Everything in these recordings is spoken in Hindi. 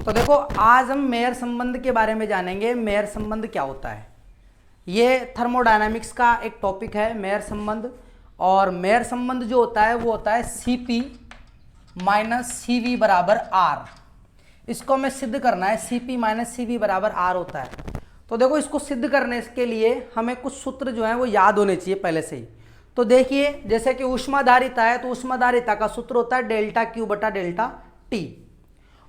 तो देखो आज हम मेयर संबंध के बारे में जानेंगे। मेयर संबंध क्या होता है, ये थर्मोडायनामिक्स का एक टॉपिक है मेयर संबंध। और मेयर संबंध जो होता है वो होता है Cp माइनस सी बराबर आर। इसको हमें सिद्ध करना है, Cp माइनस सी बराबर आर होता है। तो देखो इसको सिद्ध करने के लिए हमें कुछ सूत्र जो है वो याद होने चाहिए पहले से ही। तो देखिए जैसे कि ऊष्माधारिता है तो ऊष्माधारिता का सूत्र होता है डेल्टा क्यू बटा डेल्टा टी,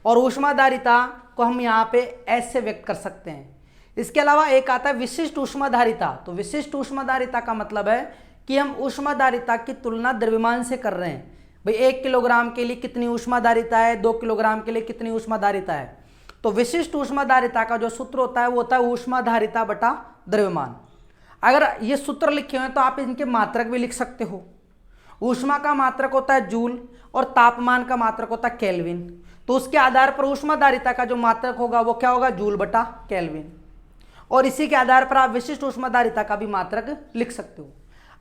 और ऊष्माधारिता को हम यहाँ पे एस से व्यक्त कर सकते हैं। इसके अलावा एक आता है विशिष्ट ऊष्माधारिता। तो विशिष्ट ऊष्माधारिता का मतलब है कि हम ऊष्माधारिता की तुलना द्रव्यमान से कर रहे हैं। भाई 1 किलोग्राम के लिए कितनी ऊष्माधारिता है, 2 किलोग्राम के लिए कितनी ऊष्माधारिता है। तो विशिष्ट ऊष्माधारिता का जो सूत्र होता है वो होता है ऊष्माधारिता बटा द्रव्यमान। अगर ये सूत्र लिखे हुए हैं तो आप इनके मात्रक भी लिख सकते हो। ऊष्मा का मात्रक होता है जूल और तापमान का मात्रक होता है केल्विन। तो उसके आधार पर ऊष्माधारिता का जो मात्रक होगा वो क्या होगा, जूल बटा केल्विन। और इसी के आधार पर आप विशिष्ट ऊष्माधारिता का भी मात्रक लिख सकते हो।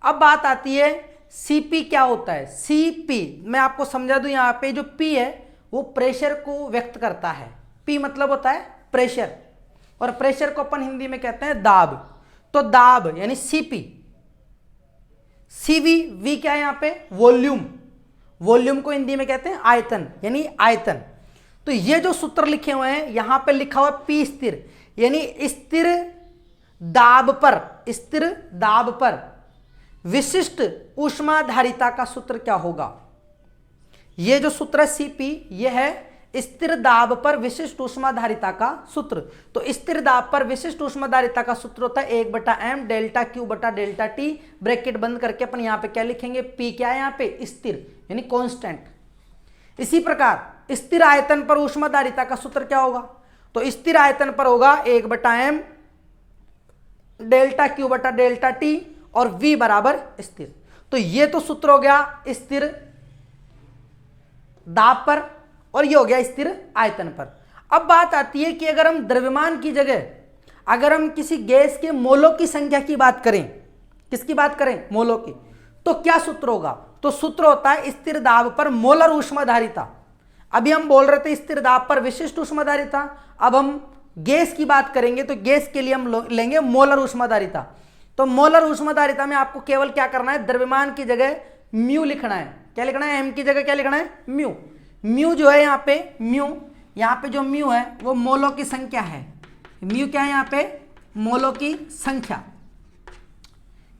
अब बात आती है Cp क्या होता है। Cp मैं आपको समझा दूं, यहाँ पे जो P है वो प्रेशर को व्यक्त करता है। P मतलब होता है प्रेशर, और प्रेशर को अपन हिंदी में कहते हैं दाब। तो दाब यानी Cp। Cv V क्या है यहाँ पे, वॉल्यूम। वॉल्यूम को हिंदी में कहते हैं आयतन, यानी आयतन। तो ये जो सूत्र लिखे हुए हैं यहाँ पे लिखा हुआ P स्थिर, यानी स्थिर दाब पर, स्थिर दाब पर विशिष्ट ऊष्माधारिता का सूत्र क्या होगा। ये जो सूत्र है Cp, ये है स्थिर दाब पर विशिष्ट ऊष्माधारिता का सूत्र। तो स्थिर दाब पर विशिष्ट ऊष्माधारिता का सूत्र होता है 1/m डेल्टा क्यू बटा डेल्टा टी। ब्रैकेट बंद करके अपन यहाँ पे क्या लिखेंगे, P क्या है यहाँ पे, स्थिर यानी कांस्टेंट। इसी प्रकार स्थिर आयतन पर ऊष्माधारिता का सूत्र क्या होगा, तो स्थिर आयतन पर होगा 1/m डेल्टा क्यू बटा डेल्टा टी और V बराबर स्थिर। तो ये तो सूत्र हो गया स्थिर दाब पर, और ये हो गया स्थिर आयतन पर। अब बात आती है कि अगर हम द्रव्यमान की जगह अगर हम किसी गैस के मोलों की संख्या की बात करें, किसकी बात करें, मोलों की, तो क्या सूत्र होगा। तो सूत्र होता है स्थिर दाब पर मोलर ऊष्माधारिता। अभी हम बोल रहे थे स्थिर दाब पर विशिष्ट ऊष्माधारिता, अब हम गैस की बात करेंगे तो गैस के लिए हम लेंगे मोलर ऊष्माधारिता। तो मोलर ऊष्माधारिता में आपको केवल क्या करना है, द्रव्यमान की जगह म्यू लिखना है। क्या लिखना है, m की जगह क्या लिखना है, म्यू। म्यू जो है यहाँ पे, म्यू यहाँ पे जो म्यू है वो मोलों की संख्या है। म्यू क्या है यहाँ पे, मोलों की संख्या,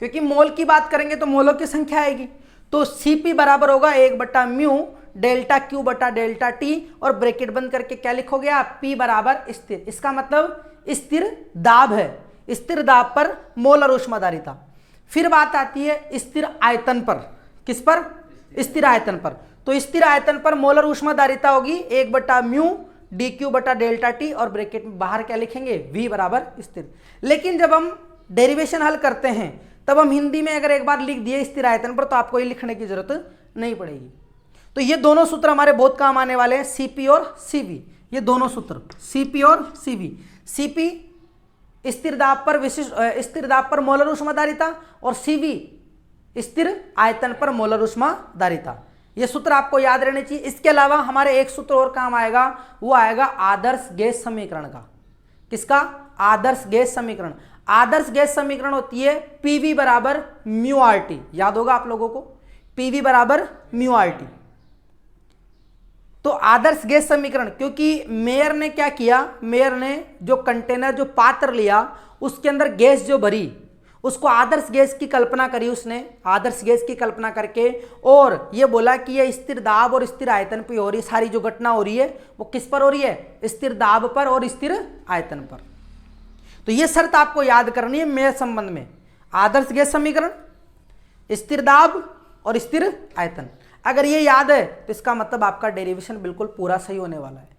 क्योंकि मोल की बात करेंगे तो मोलों की संख्या आएगी। तो Cp बराबर होगा 1/μ डेल्टा क्यू बटा डेल्टा टी, और ब्रैकेट बंद करके क्या लिखोगे आप, P बराबर स्थिर। इसका मतलब स्थिर दाब है, स्थिर दाब पर मोलर ऊष्माधारिता। फिर बात आती है स्थिर आयतन पर, किस पर, स्थिर आयतन पर। तो स्थिर आयतन पर मोलर ऊष्माधारिता होगी 1/μ dq बटा डेल्टा टी, और ब्रैकेट में बाहर क्या लिखेंगे, V बराबर स्थिर। लेकिन जब हम डेरिवेशन हल करते हैं तब हम हिंदी में अगर एक बार लिख दिए स्थिर आयतन पर, तो आपको ये लिखने की जरूरत नहीं पड़ेगी। तो ये दोनों सूत्र हमारे बहुत काम आने वाले हैं, Cp और Cv। ये दोनों सूत्र Cp और Cv। Cp स्थिर दाब पर विशिष्ट, स्थिर दाब पर मोलर ऊष्माधारिता, और Cv स्थिर आयतन पर मोलर ऊष्माधारिता। ये सूत्र आपको याद रहने चाहिए। इसके अलावा हमारे एक सूत्र और काम आएगा, वो आएगा आदर्श गैस समीकरण का। किसका, आदर्श गैस समीकरण। आदर्श गैस समीकरण होती है PV बराबर म्यू आर टी। याद होगा आप लोगों को, PV बराबर म्यू आर टी। तो आदर्श गैस समीकरण, क्योंकि मेयर ने क्या किया, मेयर ने जो कंटेनर, जो पात्र लिया, उसके अंदर गैस जो भरी, उसको आदर्श गैस की कल्पना करी उसने। आदर्श गैस की कल्पना करके और ये बोला कि ये स्थिर दाब और स्थिर आयतन पर हो रही है, सारी जो घटना हो रही है वो किस पर हो रही है, स्थिर दाब पर और स्थिर आयतन पर। तो ये शर्त आपको याद करनी है मेयर संबंध में, आदर्श गैस समीकरण, स्थिर दाब और स्थिर आयतन। अगर ये याद है तो इसका मतलब आपका डेरिवेशन बिल्कुल पूरा सही होने वाला है।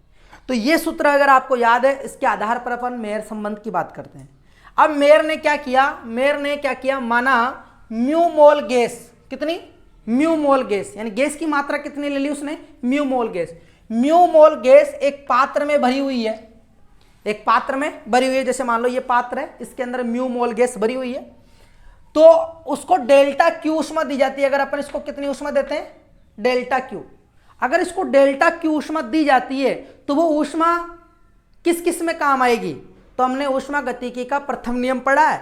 तो ये सूत्र अगर आपको याद है, इसके आधार पर अपन मेयर संबंध की बात करते हैं। अब मेयर ने क्या किया, मेयर ने क्या किया, माना म्यू मोल गैस, कितनी, म्यू मोल गैस, यानी गैस की मात्रा कितनी ले ली उसने, म्यू मोल गैस। म्यू मोल गैस एक पात्र में भरी हुई है, एक पात्र में भरी हुई है। जैसे मान लो ये पात्र है, इसके अंदर म्यू मोल गैस भरी हुई है, तो उसको डेल्टा क्यू ऊष्मा दी जाती है। अगर अपन इसको कितनी ऊष्मा देते हैं, डेल्टा क्यू। अगर इसको डेल्टा क्यू ऊष्मा दी जाती है तो वो ऊष्मा किस किस में काम आएगी? तो हमने ऊष्मागतिकी का प्रथम नियम पढ़ा है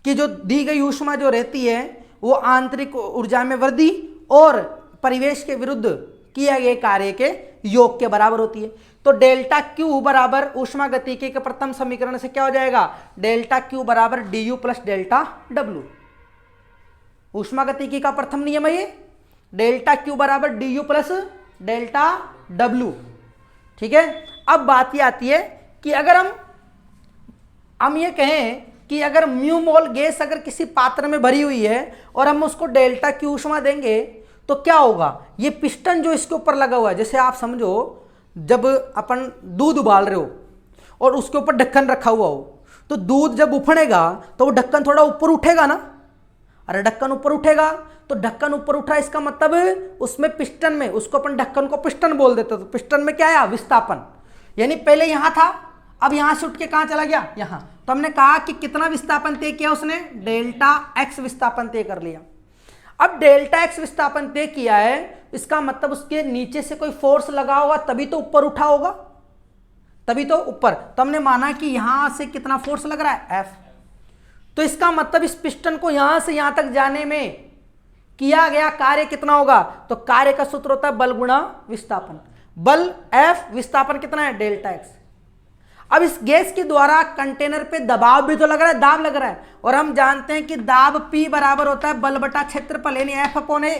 कि जो दी गई ऊष्मा जो रहती है वो आंतरिक ऊर्जा में वृद्धि और परिवेश के विरुद्ध किए गए कार्य के योग के बराबर होती है। तो डेल्टा क्यू बराबर ऊष्मागतिकी के प्रथम समीकरण से क्या हो जाएगा? डेल्टा क्यू बराबर D you plus delta W. ऊष्मागतिकी का प्रथम नियम है ये, डेल्टा क्यू बराबर D you plus delta W. ठीक है, अब बात ये आती है कि अगर हम ये कहें कि अगर म्यू मोल गैस अगर किसी पात्र में भरी हुई है और हम उसको डेल्टा क्यू ऊष्मा देंगे तो क्या होगा? ये पिस्टन जो इसके ऊपर लगा हुआ है, जैसे आप समझो जब अपन दूध उबाल रहे हो और उसके ऊपर ढक्कन रखा हुआ हो, तो दूध जब उफनेगा तो वो ढक्कन थोड़ा ऊपर उठेगा ना। अरे ढक्कन ऊपर उठेगा तो ढक्कन ऊपर उठा, इसका मतलब उसमें पिस्टन में, उसको अपन ढक्कन को पिस्टन बोल देते, तो पिस्टन में क्या आया? विस्थापन। यानी पहले यहां था, अब यहां से उठ के कहां चला गया? यहां। तो हमने कहा कि कितना विस्थापन तय किया उसने? डेल्टा एक्स विस्थापन तय कर लिया। अब डेल्टा एक्स विस्थापन तय किया है, इसका मतलब उसके नीचे से कोई फोर्स लगा होगा तभी तो ऊपर उठा होगा, तभी तो ऊपर। तो हमने माना कि यहां से कितना फोर्स लग रहा है? एफ। तो इसका मतलब इस पिस्टन को यहां से यहां तक जाने में किया गया कार्य कितना होगा? तो कार्य का सूत्र होता है बल गुणा विस्थापन। बल एफ, विस्थापन कितना है? Delta x. अब इस गैस के द्वारा कंटेनर पे दबाव भी तो लग रहा है, दाब लग रहा है, और हम जानते हैं कि दाब P बराबर होता है बल बटा क्षेत्रफल यानी F अपॉन ए।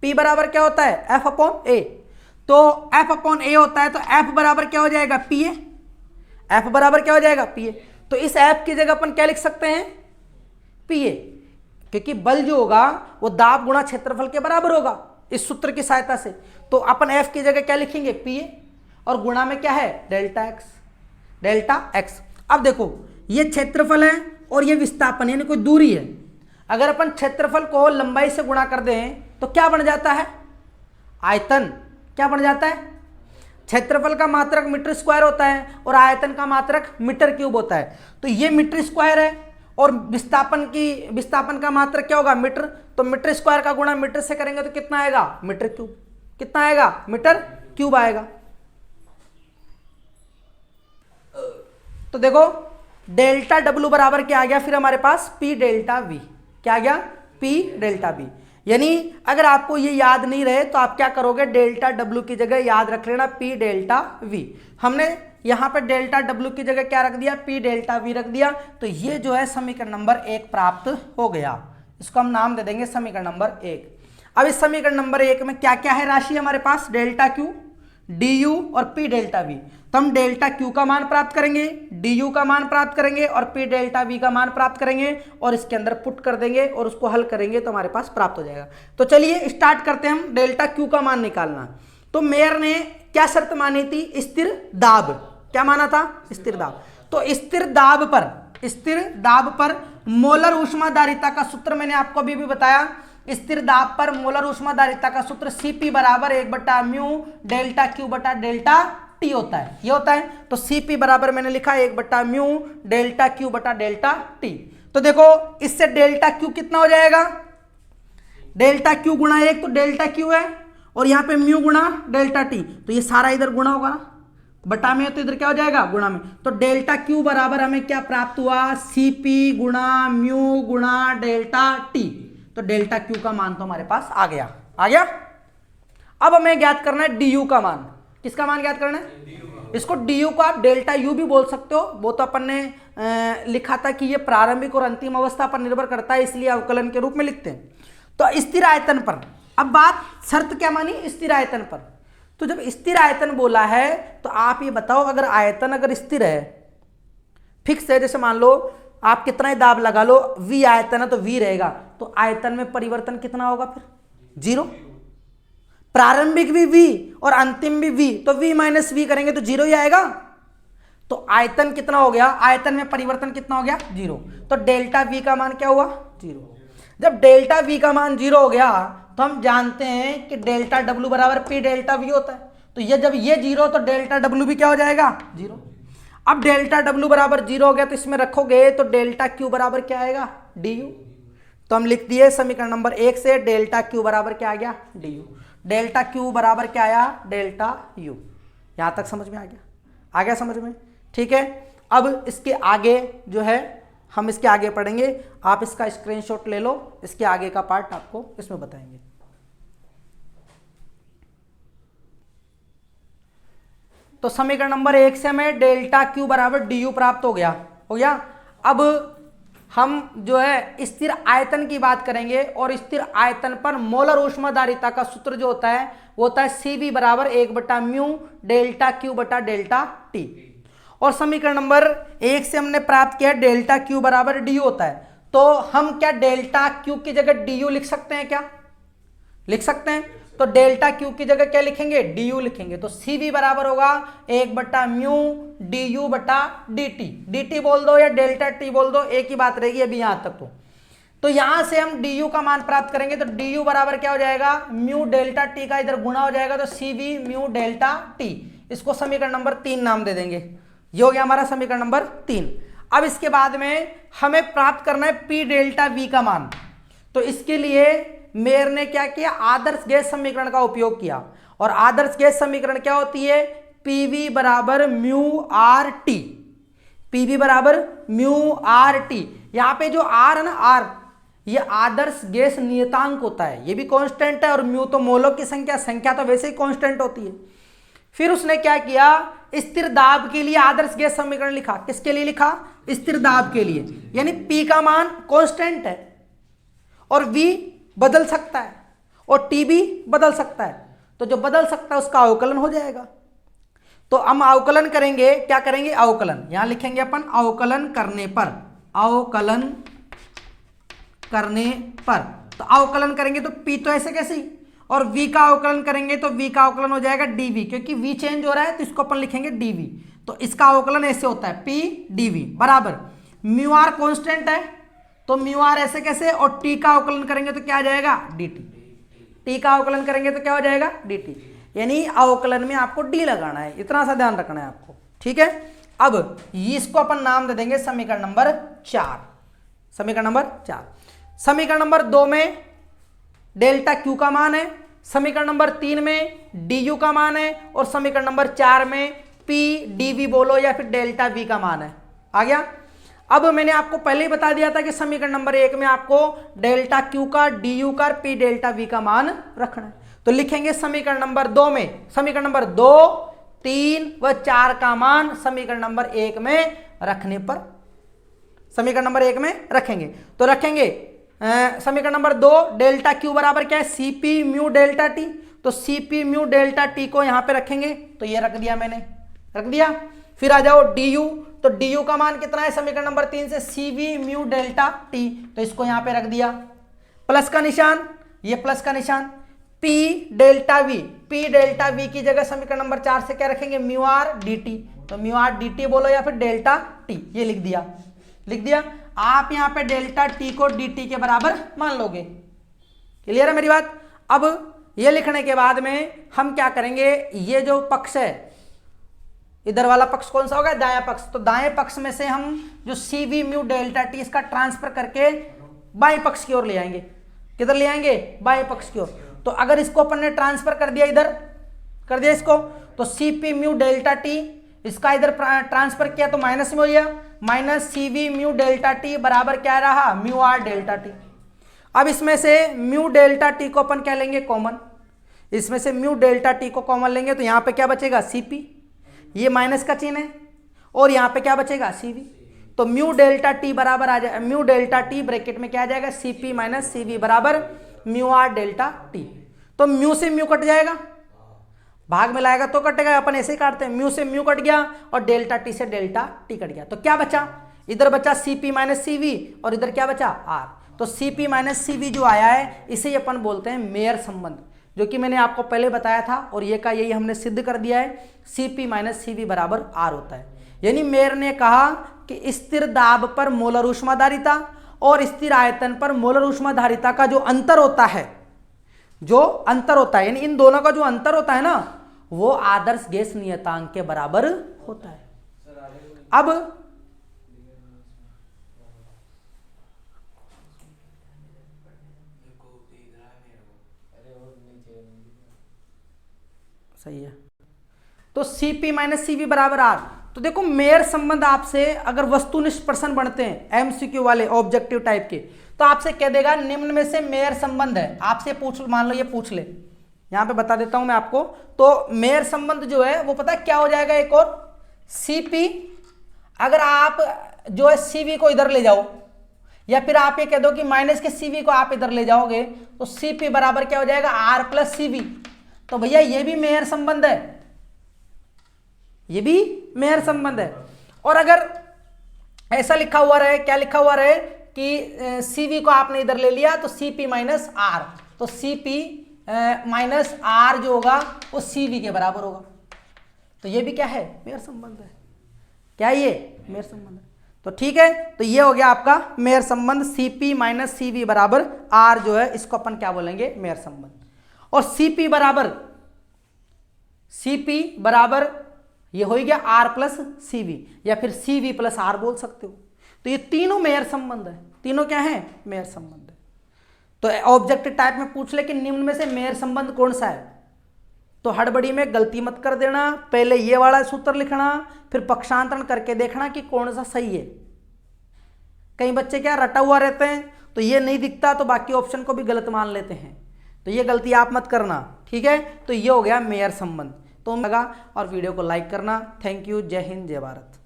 P बराबर क्या होता है? F अपॉन ए। तो F अपॉन ए होता है, तो F बराबर क्या हो जाएगा? PA। F बराबर क्या हो जाएगा? PA। तो इस F की जगह अपन क्या लिख सकते हैं? PA, क्योंकि बल जो होगा वो दाब गुणा क्षेत्रफल के बराबर होगा इस सूत्र की सहायता से। तो अपन F की जगह क्या लिखेंगे? PA, और गुणा में क्या है? Delta x. Delta x. अब देखो ये क्षेत्रफल है और ये विस्थापन यानी कोई दूरी है। अगर अपन क्षेत्रफल को लंबाई से गुणा कर दें तो क्या बन जाता है? आयतन। क्या बन जाता है? क्षेत्रफल का मात्रक मीटर स्क्वायर होता है और आयतन का मात्रक मीटर क्यूब होता है। तो ये मीटर स्क्वायर है और विस्थापन का मात्रक क्या होगा? मीटर। तो मीटर स्क्वायर का गुणा मीटर से करेंगे तो कितना आएगा? Metre cube. कितना आएगा? मीटर क्यूब आएगा। तो देखो डेल्टा डब्ल्यू बराबर क्या आ गया फिर हमारे पास? P delta we. क्या आ गया? P delta we. यानी अगर आपको ये याद नहीं रहे तो आप क्या करोगे? डेल्टा डब्ल्यू की जगह याद रख लेना पी डेल्टा वी। हमने यहां पर डेल्टा डब्ल्यू की जगह क्या रख दिया? पी डेल्टा वी रख दिया। तो ये जो है समीकरण नंबर 1 प्राप्त हो गया। इसको हम नाम दे देंगे समीकरण नंबर 1। अब इस समीकरण नंबर 1 में क्या क्या है राशि हमारे पास? डेल्टा क्यू, डी यू और पी डेल्टा वी। तो हम डेल्टा क्यू का मान प्राप्त करेंगे, डी यू का मान प्राप्त करेंगे और पी डेल्टा वी का मान प्राप्त करेंगे और इसके अंदर पुट कर देंगे और उसको हल करेंगे तो हमारे पास प्राप्त हो जाएगा। तो चलिए स्टार्ट करते हैं हम डेल्टा क्यू का मान निकालना। तो मेयर ने क्या शर्त मानी थी? स्थिर दाब। क्या माना था? स्थिर दाब। तो स्थिर दाब पर मोलर ऊष्माधारिता का सूत्र मैंने आपको अभी भी बताया। स्थिर दाब पर मोलर ऊष्माधारिता का सूत्र Cp बराबर 1/μ डेल्टा क्यू बटा डेल्टा टी होता है। ये होता है। तो Cp बराबर मैंने लिखा 1/μ डेल्टा क्यू बटा डेल्टा टी। तो देखो इससे डेल्टा क्यू कितना हो जाएगा? डेल्टा क्यू गुणा 1 तो डेल्टा क्यू है और यहाँ पे म्यू गुणा डेल्टा टी। तो ये सारा इधर गुणा होगा ना, बटा में तो इधर क्या हो जाएगा? गुणा में। तो डेल्टा क्यू बराबर हमें क्या प्राप्त हुआ? Cp गुणा म्यू गुणा डेल्टा टी। तो डेल्टा क्यू का मान तो हमारे पास आ गया। अब हमें ज्ञात करना है डी यू का मान। किसका मान ज्ञात करना है? इसको डी यू को आप डेल्टा यू भी बोल सकते हो। वो तो अपन ने लिखा था कि ये प्रारंभिक और अंतिम अवस्था पर निर्भर करता है, इसलिए अवकलन के रूप में लिखते हैं। तो स्थिर आयतन पर अब बात, शर्त क्या मानी? स्थिर आयतन पर। तो जब स्थिर आयतन बोला है तो आप ये बताओ, अगर आयतन अगर स्थिर है, फिक्स है, जैसे मान लो आप कितना ही दाब लगा लो, V आयतन है तो V रहेगा, तो आयतन में परिवर्तन कितना होगा फिर? 0। प्रारंभिक भी V और अंतिम भी V, तो V माइनस V करेंगे तो 0 ही आएगा। तो आयतन कितना हो गया? आयतन में परिवर्तन कितना हो गया? 0। तो डेल्टा V का मान क्या हुआ? 0। जब डेल्टा V का मान 0 हो गया तो हम जानते हैं कि डेल्टा W बराबर P डेल्टा V होता है। तो ये जब ये 0 तो डेल्टा W भी क्या हो जाएगा? 0। अब डेल्टा W बराबर 0 हो गया तो इसमें रखोगे तो डेल्टा Q बराबर क्या आएगा? DU। तो हम लिख दिए समीकरण नंबर 1 से डेल्टा Q बराबर क्या आ गया? DU। डेल्टा Q बराबर क्या आया? Delta U। यहां तक समझ में आ गया? आ गया समझ में? ठीक है, अब इसके आगे जो है हम इसके आगे पढ़ेंगे, आप इसका स्क्रीनशॉट ले लो, इसके आगे का पार्ट आपको इसमें बताएंगे। तो समीकरण नंबर 1 से हमें डेल्टा क्यू बराबर डी यू प्राप्त हो गया, हो गया। अब हम जो है स्थिर आयतन की बात करेंगे, और स्थिर आयतन पर मोलर ऊष्माधारिता का सूत्र जो होता है वो होता है CV बराबर 1/म्यू डेल्टा क्यू बटा डेल्टा टी। और समीकरण नंबर 1 से हमने प्राप्त किया डेल्टा क्यू बराबर डी यू होता है, तो हम क्या डेल्टा क्यू की जगह डी यू लिख सकते हैं? क्या लिख सकते हैं? तो डेल्टा क्यू की जगह क्या लिखेंगे? डी यू लिखेंगे। तो CV बराबर होगा 1/म्यू डी यू बटा डी टी। डी टी बोल दो या डेल्टा टी बोल दो, एक ही बात रहेगी अभी यहां तक। तो यहां से हम डी यू का मान प्राप्त करेंगे, तो डी यू बराबर क्या हो जाएगा? म्यू डेल्टा टी का इधर गुणा हो जाएगा, तो CV म्यू डेल्टा टी। इसको समीकरण नंबर 3 नाम दे देंगे। ये हो गया हमारा समीकरण नंबर 3। अब इसके बाद में हमें प्राप्त करना है P डेल्टा V का मान। तो इसके लिए मेयर ने क्या किया? आदर्श गैस समीकरण का उपयोग किया। और आदर्श गैस समीकरण क्या होती है? PV बराबर म्यू आर टी। PV बराबर म्यू आर टी। यहां पे जो R है ना, R, ये आदर्श गैस नियतांक होता है, ये भी कांस्टेंट है, और म्यू तो मोलों की संख्या तो वैसे ही कांस्टेंट होती है। फिर उसने क्या किया? स्थिर दाब के लिए आदर्श गैस समीकरण लिखा। किसके लिए लिखा? स्थिर दाब के लिए। यानी P का मान कांस्टेंट है, और V बदल सकता है, और T भी बदल सकता है। तो जो बदल सकता है उसका अवकलन हो जाएगा। तो हम अवकलन करेंगे, क्या करेंगे? अवकलन। यहां लिखेंगे अपन अवकलन करने पर, अवकलन करने पर। तो अवकलन करेंगे तो P तो ऐसे कैसे ही, और V का अवकलन करेंगे तो V का अवकलन हो जाएगा dV, क्योंकि V चेंज हो रहा है तो इसको अपन लिखेंगे dV। तो इसका अवकलन ऐसे होता है P dV बराबर म्यू आर कॉन्स्टेंट है, तो म्यू आर ऐसे कैसे, और T का अवकलन करेंगे तो क्या आ जाएगा? dt। T का अवकलन करेंगे तो क्या हो जाएगा? dt। यानी अवकलन में आपको D लगाना है, इतना सा ध्यान रखना है आपको। ठीक है, अब इसको अपन नाम दे देंगे समीकरण नंबर 4। समीकरण नंबर 4। समीकरण नंबर 2 में डेल्टा क्यू का मान है, समीकरण नंबर 3 में डी यू का मान है, और समीकरण नंबर 4 में पी डी वी बोलो या फिर डेल्टा वी का मान है। आ गया? अब मैंने आपको पहले ही बता दिया था कि समीकरण नंबर 1 में आपको डेल्टा क्यू का, डी यू का, पी डेल्टा वी का मान रखना है। तो लिखेंगे समीकरण नंबर 2 में, समीकरण नंबर 2, 3 व 4 का मान समीकरण नंबर 1 में रखने पर, समीकरण नंबर 1 में रखेंगे। तो रखेंगे समीकरण नंबर 2 डेल्टा क्यू बराबर क्या है? CP mu delta T. तो सीपी म्यू डेल्टा टी को यहां पे रखेंगे, तो ये रख दिया मैंने, रख दिया। फिर आ जाओ डी यू, तो डी यू का मान कितना है समीकरण नंबर 3 से? सीवी म्यू डेल्टा टी, तो इसको यहां पे रख दिया, प्लस का निशान, ये प्लस का निशान। P delta we, P delta we की जगह समीकरण नंबर 4 से क्या रखेंगे? Mu R D T. तो म्यू आर डी टी बोलो या फिर डेल्टा टी, ये लिख दिया, लिख दिया। आप यहां पे डेल्टा टी को डी टी के बराबर मान लोगे। क्लियर है मेरी बात? अब ये लिखने के बाद में हम क्या करेंगे? ये जो पक्ष है, इधर वाला पक्ष कौन सा होगा? दायां पक्ष। तो दाएं पक्ष में से हम जो सी वी म्यू डेल्टा टी इसका ट्रांसफर करके बाएं पक्ष की ओर ले आएंगे। किधर ले आएंगे? बाएं पक्ष की ओर। तो अगर इसको अपन ने ट्रांसफर कर दिया, इधर कर दिया इसको, तो C P mu delta T इसका इधर ट्रांसफर किया तो माइनस में हो गया, minus C V mu delta T बराबर क्या रहा? Mu R delta T. अब इसमें से म्यू डेल्टा टी को अपन क्या लेंगे? कॉमन। इसमें से म्यू डेल्टा टी को कॉमन लेंगे तो यहां पे क्या बचेगा? सीपी, ये माइनस का चिन्ह है, और यहां पे क्या बचेगा? सीवी। तो म्यू डेल्टा टी बराबर आ जाए, म्यू डेल्टा टी ब्रैकेट में क्या आ जाएगा? सीपी माइनस सीवी बराबर म्यू आर डेल्टा टी। तो म्यू से म्यू कट जाएगा, भाग में लाएगा तो कटेगा, अपन ऐसे ही काटते हैं। म्यू से म्यू कट गया और डेल्टा टी से डेल्टा टी कट गया। तो क्या बचा? इधर बचा सीपी माइनस सीवी, और इधर क्या बचा? आर। तो सीपी माइनस सीवी जो आया है इसे अपन बोलते हैं मेयर संबंध, जो कि मैंने आपको पहले बताया था, और ये का यही हमने सिद्ध कर दिया है। सीपी माइनस सीवी बराबर आर होता है। यानी मेयर ने कहा कि स्थिर दाब पर मोलर ऊष्माधारिता और स्थिर आयतन पर मोलर ऊष्माधारिता का जो अंतर होता है, जो अंतर होता है, यानी इन दोनों का जो अंतर होता है ना, वो आदर्श गैस नियतांक के बराबर होता है। अब सही है, तो Cp माइनस Cv बराबर R। तो देखो मेयर संबंध आपसे अगर वस्तुनिष्ठ प्रश्न बनते हैं एमसीक्यू वाले ऑब्जेक्टिव टाइप के, तो आपसे कह देगा निम्न में से मेयर संबंध है, आपसे पूछ, मान लो ये पूछ ले, यहां पे बता देता हूं मैं आपको। तो मेयर संबंध जो है वो पता है क्या हो जाएगा, एक और Cp, अगर आप जो है Cv को इधर ले जाओ, या फिर आप ये कह दो कि माइनस के Cv को आप इधर ले जाओगे, तो Cp बराबर क्या हो जाएगा, R प्लस Cv। तो भैया ये भी मेयर संबंध है, ये भी मेयर संबंध है। और अगर ऐसा लिखा हुआ रहे, क्या लिखा हुआ रहे कि Cv को आपने इधर ले लिया तो Cp माइनस R, तो Cp माइनस R जो होगा वो Cv के बराबर होगा, तो ये भी क्या है, मेयर संबंध है। क्या ये मेयर संबंध है? तो ठीक है, तो ये हो गया आपका मेयर संबंध, Cp माइनस Cv बराबर R जो है, इसको अपन क्या बोलेंगे, मेयर संबंध। और Cp बराबर ये हो गया R प्लस Cv, या फिर Cv प्लस R बोल सकते हो। तो ये तीनों मेयर संबंध है, तीनों क्या है, मेयर संबंध है। तो ऑब्जेक्टिव टाइप में पूछ ले कि निम्न में से मेयर संबंध कौन सा है, तो हड़बड़ी में गलती मत कर देना, पहले ये वाला सूत्र लिखना, फिर पक्षांतरण करके देखना कि कौन सा सही है। कई बच्चे क्या रटा हुआ रहते हैं, तो ये नहीं दिखता तो बाकी ऑप्शन को भी गलत मान लेते हैं, तो ये गलती आप मत करना, ठीक है। तो ये हो गया मेयर संबंध। तो लगा और वीडियो को लाइक करना। थैंक यू, जय हिंद, जय भारत।